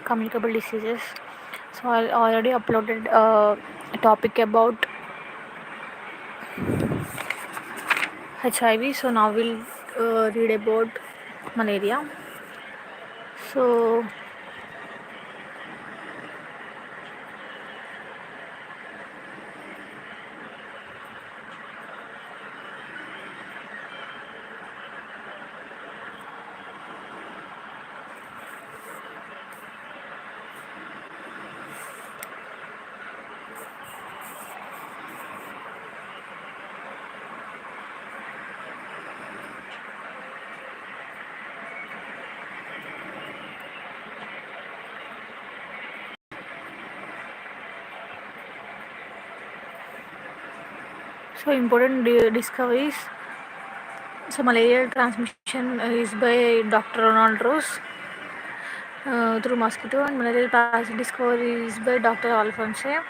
communicable diseases. So I already uploaded a topic about HIV. So now we'll read about malaria. So important discoveries. So malaria transmission is by Dr. Ronald Rose through mosquito, and malaria parasite discovery is by Dr. Alphonse.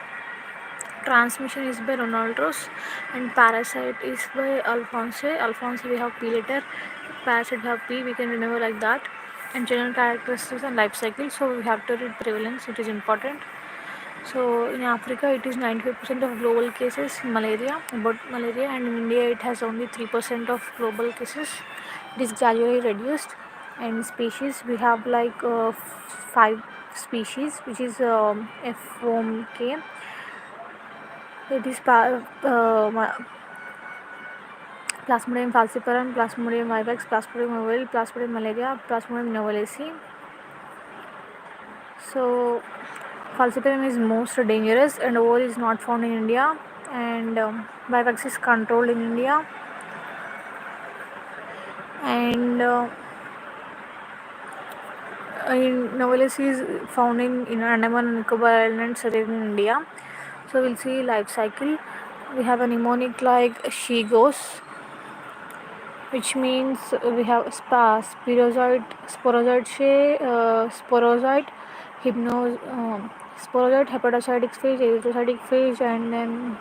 Transmission is by Ronald Rose, and parasite is by Alphonse. Alphonse we have P letter, parasite we have P. We can remember like that. And general characteristics and life cycle. So we have to read prevalence. It is important. So in Africa, it is 95% of global cases in malaria, about malaria, and in India, it has only 3% of global cases. It is gradually reduced. And species, we have like 5 species, which is FOMK. It is Plasmodium falciparum, Plasmodium vivax, Plasmodium ovale, Plasmodium malaria, Plasmodium novelacea. So falciparum is most dangerous, and ovale is not found in India, and vivax is controlled in India, and novelacea is found in Andaman and Nicobar Islands in India. So we'll see life cycle. We have a mnemonic like she goes, which means we have sporozoid, sporozoid, hepatocytic phase, erythrocytic phase, and then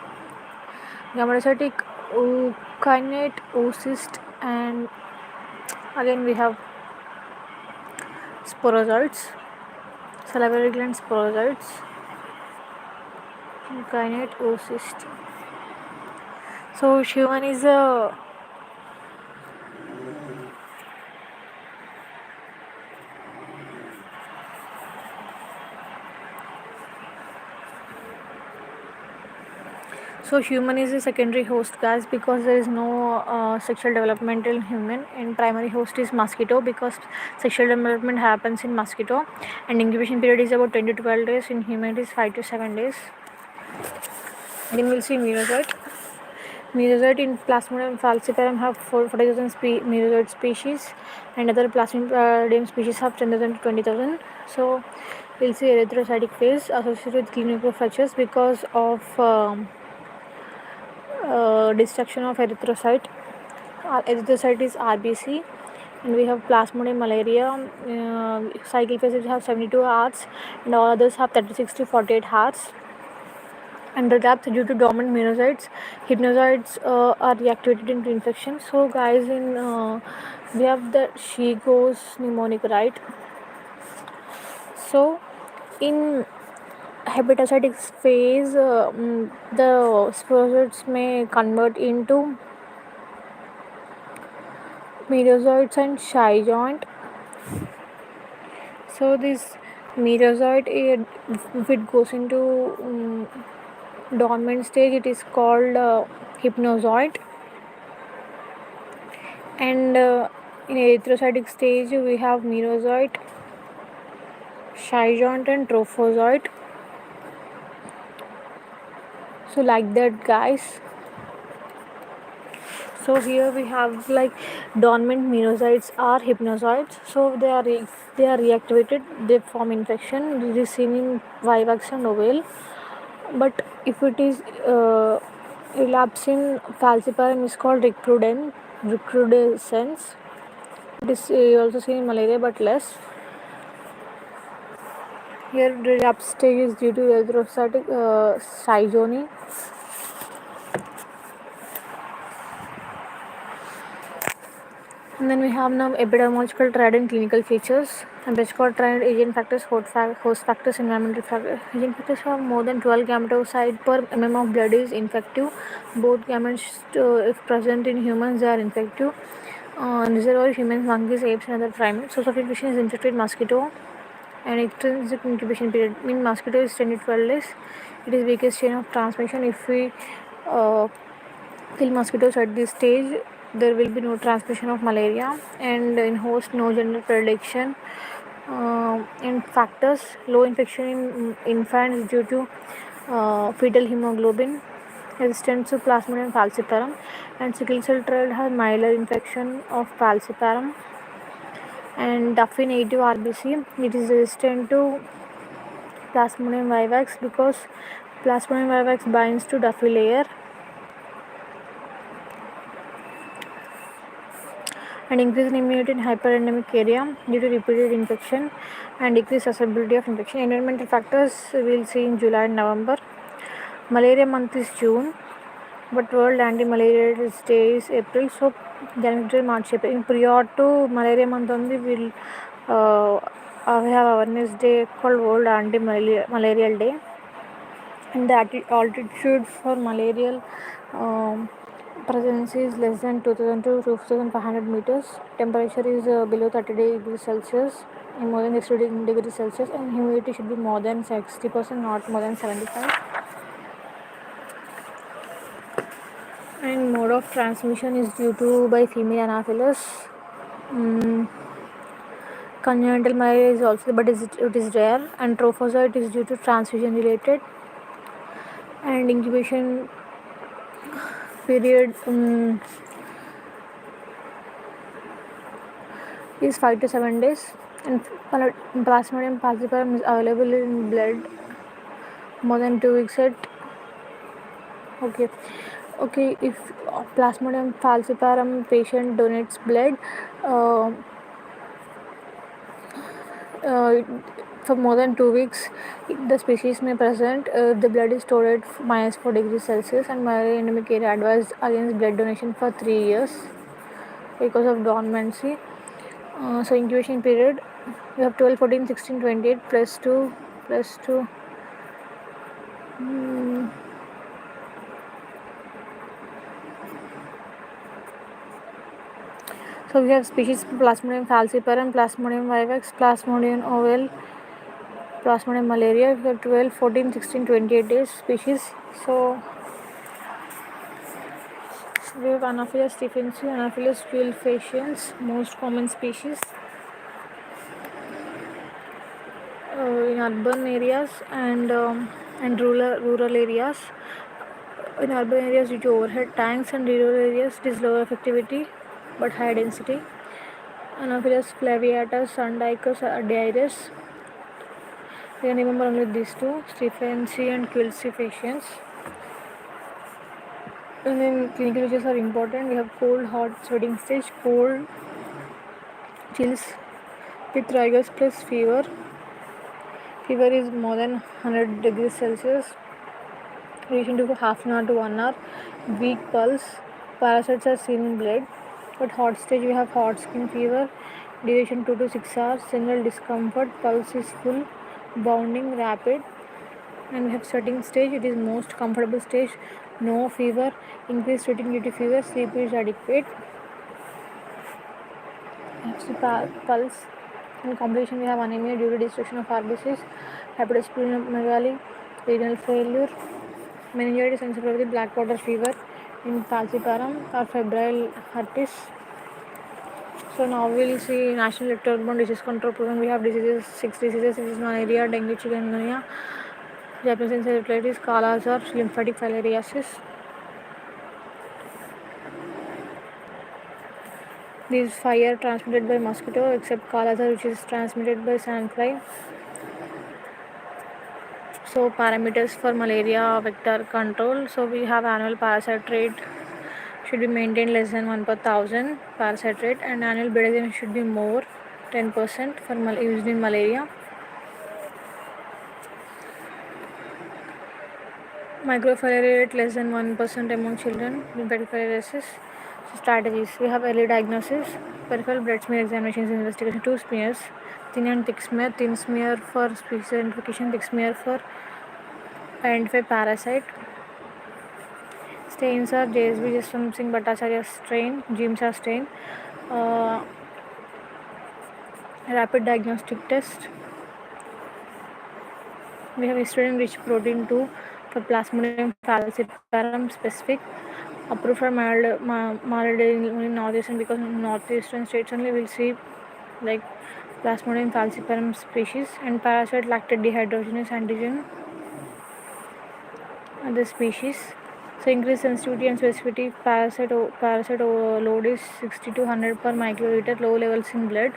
gametocytic, ookinete, oocyst, and again we have sporozoids, salivary gland sporozoids, ookinete, oocyst. So human is a human is a secondary host, guys, because there is no sexual development in human, and primary host is mosquito because sexual development happens in mosquito, and incubation period is about 10 to 12 days. In human it is 5 to 7 days. Then we'll see merozoite. Merozoite in Plasmodium falciparum have 40,000 merozoite species, and other Plasmodium species have 10,000 to 20,000. So we'll see erythrocytic phase associated with clinical features because of destruction of erythrocyte. Erythrocyte is RBC, and we have Plasmodium malaria. Cycle phases have 72 hours, and all others have 36 to 48 hours. And relapse due to dormant merozoites. Hypnozoites are reactivated into infection. So, guys, in we have the she goes mnemonic, right? So, in hepatocytic phase, the sporozoites may convert into merozoites and shy joint. So this merozoite, if it goes into dormant stage, it is called hypnozoite, and in erythrocytic stage we have merozoite, shy joint, and trophozoite. So like that, guys. So here we have like dormant merozoites are hypnozoites. So they are reactivated. They form infection. This is seen in vivax and ovale. But if it is relapse in falciparum is called recrudescence. It is also seen in malaria but less. Here relapse stage is due to erythrocytic schizone. And then we have now epidemiological trend and clinical features. And Bechcott trend, agent factors, host factors, environmental factors. Agent factors have more than 12 gametocide per of blood is infective. Both gametes, if present in humans, they are infective. Reservoir humans, monkeys, apes, and other primates. Source of infection is infected mosquito. And extrinsic incubation period means mosquito is 10 to 12 days. It is weakest chain of transmission. If we uh, kill mosquitoes at this stage, there will be no transmission of malaria. And in host, no gender predilection. In factors, low infection in infants due to fetal hemoglobin, resistance to Plasmodium falciparum, and sickle cell trait has milder infection of falciparum. And Duffy native RBC, it is resistant to Plasmodium vivax because Plasmodium vivax binds to Duffy layer. And increase in immunity in hyperendemic area due to repeated infection and decreased susceptibility of infection. Environmental factors we'll see in July and November. Malaria month is June, but World Anti-Malaria Day is April. So January, March, April. In prior to Malaria month only, we'll we have awareness day called World Anti-Malarial Day. And the altitude for malarial presence is less than 2000 to 2500 meters. Temperature is below 30 degrees Celsius and more than 60 degrees Celsius, and humidity should be more than 60%, not more than 75. And mode of transmission is due to by female Anopheles. Congenital malaria is also, but it is rare. And trophozoite is due to transfusion related. And incubation period is 5 to 7 days. And Plasmodium falciparum is available in blood more than 2 weeks at okay. If Plasmodium falciparum patient donates blood uh, uh, for more than 2 weeks, the species may present. The blood is stored at minus 4 degrees Celsius, and malaria endemic area advised against blood donation for 3 years because of dormancy. So incubation period, we have 12, 14, 16, 28 plus 2. So we have species Plasmodium falciparum, Plasmodium vivax, Plasmodium ovale, Plasmodium malaria. We have 12, 14, 16, 28 days species. So we have Anopheles stephensi, Anopheles tulifaciens, most common species in urban areas and rural areas. In urban areas, due to overhead tanks, and rural areas, it is low effectivity but high density. Anopheles flaviatus, Sundicus, Diaris. You can remember only these two, stephensi and quilcifaciens. And then clinical features are important. We have cold, hot, sweating stage, cold, chills with rigors plus fever. Fever is more than 100 degrees Celsius. Duration to half an hour to 1 hour. Weak pulse. Parasites are seen in blood. But hot stage, we have hot skin fever. Duration 2 to 6 hours. General discomfort. Pulse is full. Bounding rapid. And we have sweating stage. It is most comfortable stage. No fever. Increased sweating due to fever. Sleep is adequate. Pulse. In complication, we have anemia due to destruction of RBCs, hepatosplenomegaly, renal failure, meningitis encephalopathy, black powder fever in falciparum or febrile herpes. So now we will see National Vector-Borne Disease Control Program. We have diseases, 6 diseases. This is malaria, dengue, chikungunya, Japanese encephalitis, Kala-Azar, lymphatic filariasis. These 5 are transmitted by mosquito except Kala-Azar, which is transmitted by sandfly. So parameters for malaria vector control. So we have annual parasite rate should be maintained less than 1 per 1000 parasite rate, and annual bedazzlement should be more 10% for used in malaria. Microfilaria rate less than 1% among children. Lymphatic filariasis. So strategies: we have early diagnosis, Peripheral blood smear examinations investigation. Two smears, thin and thick smear. Thin smear for species identification, thick smear for identify parasite. Stains are JSB Jaswant Singh Bhattacharya strain, Jimsa strain. Uh, Rapid diagnostic test. We have histidine rich protein 2 for Plasmodium falciparum specific, approved for mild in northeastern, because in northeastern states only we'll see like Plasmodium falciparum species, and parasite lactate dehydrogenase antigen other species. So increased sensitivity and specificity. Parasite load is 60 to 100 per microliter. Low levels in blood.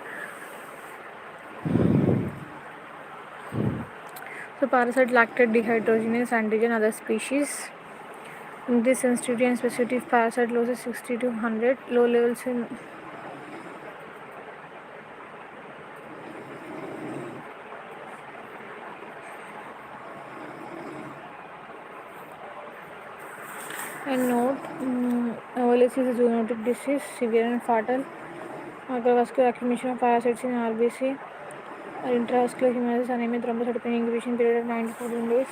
So parasite lactate dehydrogenase antigen other species. Increased sensitivity and specificity. Parasite load is 60 to 100. Low levels in and note, OLS is a zoonotic disease, severe and fatal. Microvascular accumulation of parasites in RBC or intravascular hemolysis, anemia, thrombocytopenia, incubation period of 9 to 14 days.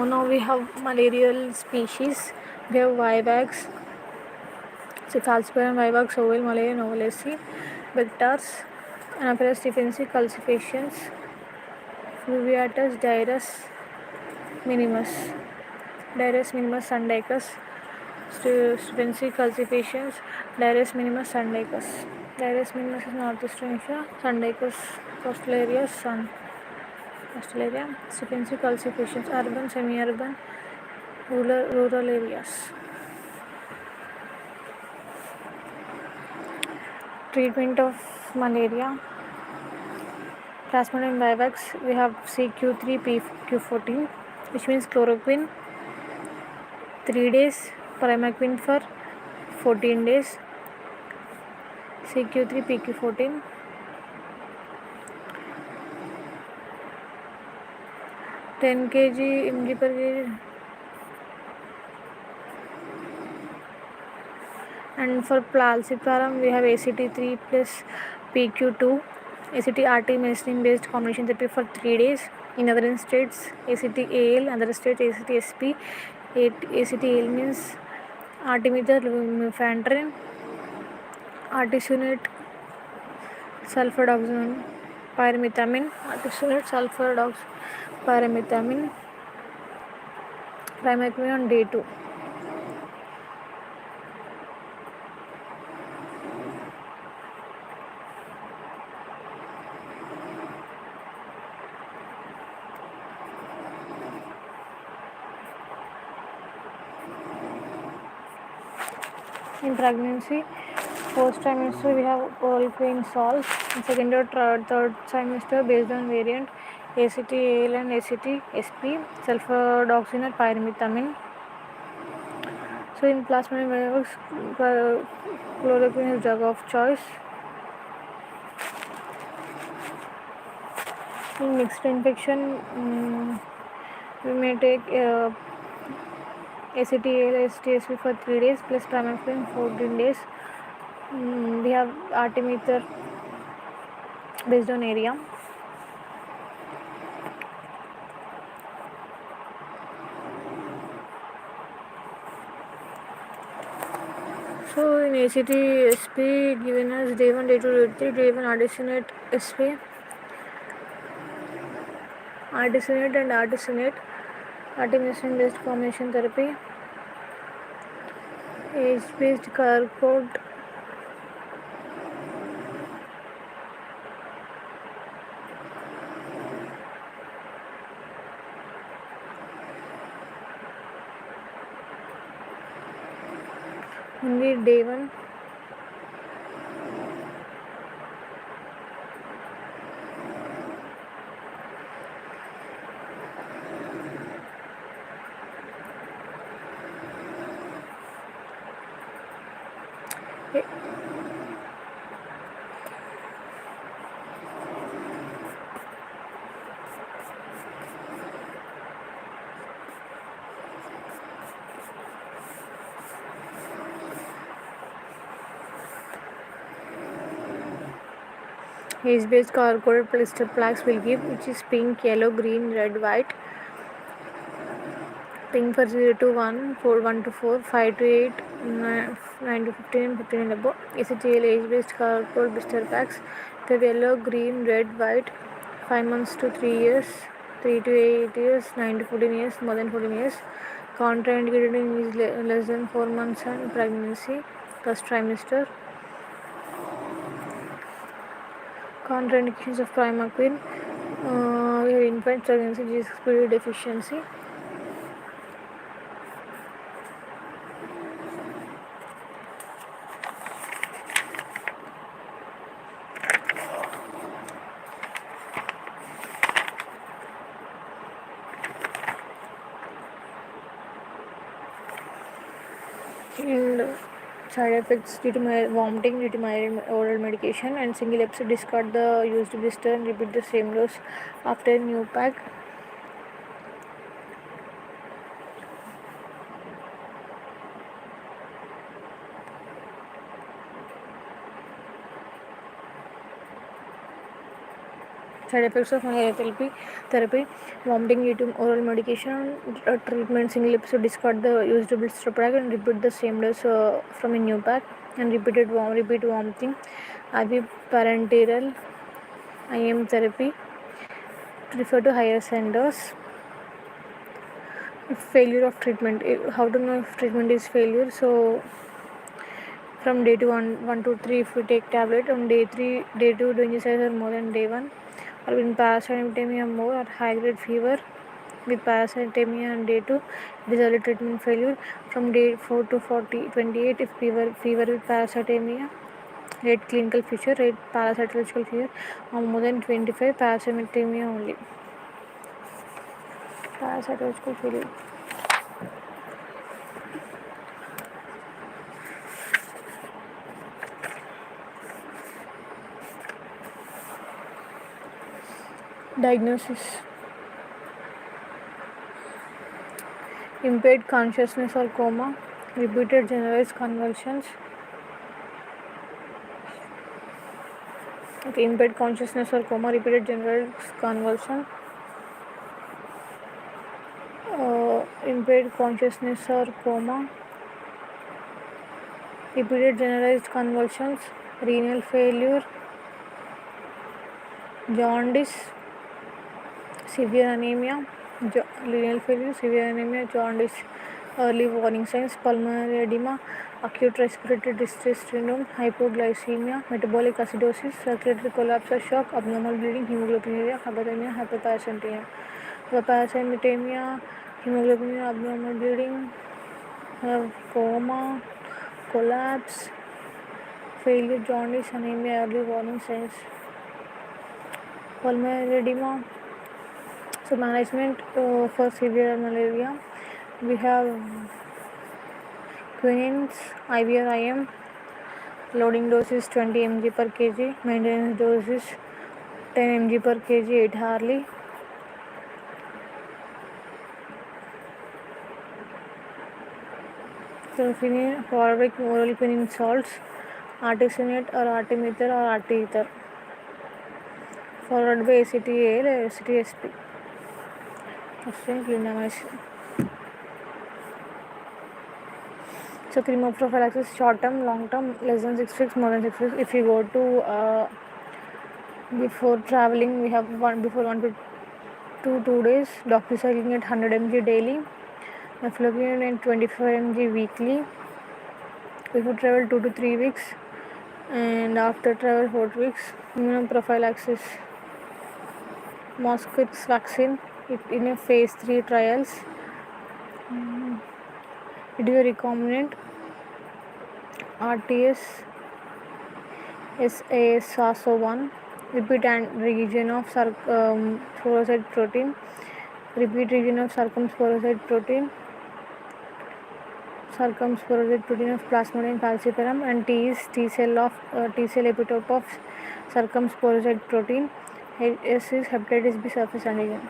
Now we have malarial species. We have vivax, Falciparum vivax, oval malaria, novelacea, vectors, Anaphylaxis stephensi, calcifications, fluviatus, Dirus minimus, Sundicus, stephensi, calcifications, Dirus minimus, Sundicus. Dirus minimus is northeastern Asia, Sundicus, coastal areas, stephensi, calcifications, urban, semi-urban, rural areas. Treatment of malaria. Plasmodium vivax, we have CQ3 PQ14, which means chloroquine 3 days, primaquine for 14 days. CQ3 PQ14. Ten kg mg per kg. And for falciparum, we have ACT3 plus PQ2, ACT-RT medicine based combination therapy for 3 days. In other states, ACT-AL, other states ACT-SP. ACT-AL means artemether lumefantrine, artesunate sulfadoxine pyrimethamine, artesunate pyrimethamine, primaquine on day 2. In pregnancy, first trimester we have oral queen salts. In second or third trimester, based on variant, ACT-AL and ACT-SP, sulfadoxine or pyrimethamine. So in Plasmodium vivax, chloroquine is drug of choice. In mixed infection, we may take ACT-AL, ACT-SP for 3 days plus primaquine 14 days. We have artemether based on area. So in ACT-SP given as day 1, day 2, day 3, day 1 artesunate SP, artesunate and artesunate, artemisinin based combination therapy, age based color code. Only day 1. Age-based color-coded blister plaques will give, which is pink, yellow, green, red, white. Pink for 0 to 1, 4, 1 to 4, 5 to 8, 9 to 15, and 15 and above. ACTL age-based color-coded blister packs. The yellow, green, red, white. 5 months to 3 years, 3 to 8 years, 9 to 14 years, more than 14 years. Contraindicated in less than 4 months and pregnancy, first trimester. Contraindications of primaquine. We have infant pregnancy, GSPD deficiency. And side effects due to vomiting due to oral medication, and single episode discard the used blister and repeat the same dose after a new pack. Side effects of therapy: vomiting due to oral medication treatment. Single episode discard the used blister pack and repeat the same dose from a new pack, and repeat vomiting. IV parenteral IM therapy, refer to higher centers. Failure of treatment. How to know if treatment is failure? So from day 1 to 3, if we take tablet, on day 2 danger size are more than day 1, or in parasitemia more, or high grade fever with parasitemia on day 2, it is early treatment failure. From day 4 to 28, if fever with parasitemia, rate clinical feature, rate parasitological fever, or more than 25, parasitemia only. Parasitological failure. Diagnosis: impaired consciousness or coma, repeated generalized convulsions. Okay, impaired consciousness or coma, repeated generalized convulsion. Impaired consciousness or coma, repeated generalized convulsions, renal failure, jaundice, severe anemia, renal failure, severe anemia, jaundice. Early warning signs: pulmonary edema, acute respiratory distress syndrome, hypoglycemia, metabolic acidosis, circulatory collapse or shock, abnormal bleeding, hemoglobinuria, hyperthermia, hyperparasytemia. Hyperparasytemia, hemoglobinuria, abnormal bleeding, coma, collapse, failure, jaundice, anemia. Early warning signs. Pulmonary edema. So management for severe malaria, we have quinines, IV or IM. Loading dose is 20 mg per kg. Maintenance dose is 10 mg per kg 8 hourly. So followed by oral quinine salts, artesunate or artemether or arteether, followed by ACTAL or ACTSP. Clindamycin. So chemoprophylaxis, short term, long term, less than 6 weeks, more than 6 weeks. If you go to before traveling, we have before 1 to 2 days, doxycycline at 100 mg daily, mefloquine at 25 mg weekly. Before travel 2 to 3 weeks, and after travel 4 weeks. Immunoprophylaxis, Mosquito's vaccine in a phase 3 trials. It is a recombinant RTS SAS01, repeat and region of sporocyte protein, repeat region of circumsporocyte protein of Plasmodium falciparum, and T is T cell epitope of circumsporocyte protein. S is hepatitis B surface antigen.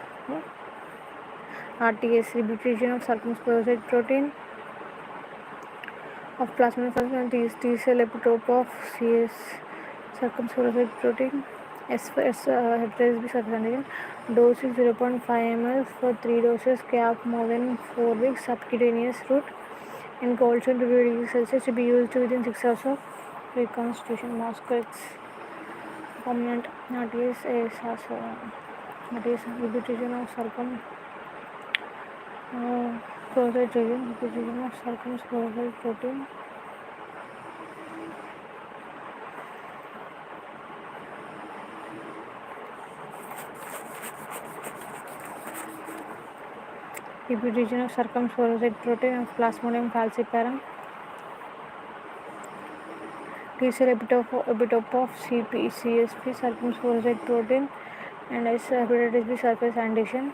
RTS, repeat region of circumsporocyte protein of Plasmodium falciparum, and T is T cell epitope of CS circumsporocyte protein. hepatitis B surface antigen. Dose is 0.5 ml for 3 doses. Cap more than 4 weeks. Subcutaneous route in cold chain to 2 degrees Celsius to be used within 6 hours of reconstitution. Moscow permanent. Not is a that is inhibition of circumfluorescent region. Inhibition of circumfluorescent protein. Inhibition of circumfluorescent protein of Plasmodium falciparum. T-cell epitope of CSP circumfluorescent protein and hepatitis B surface antigen.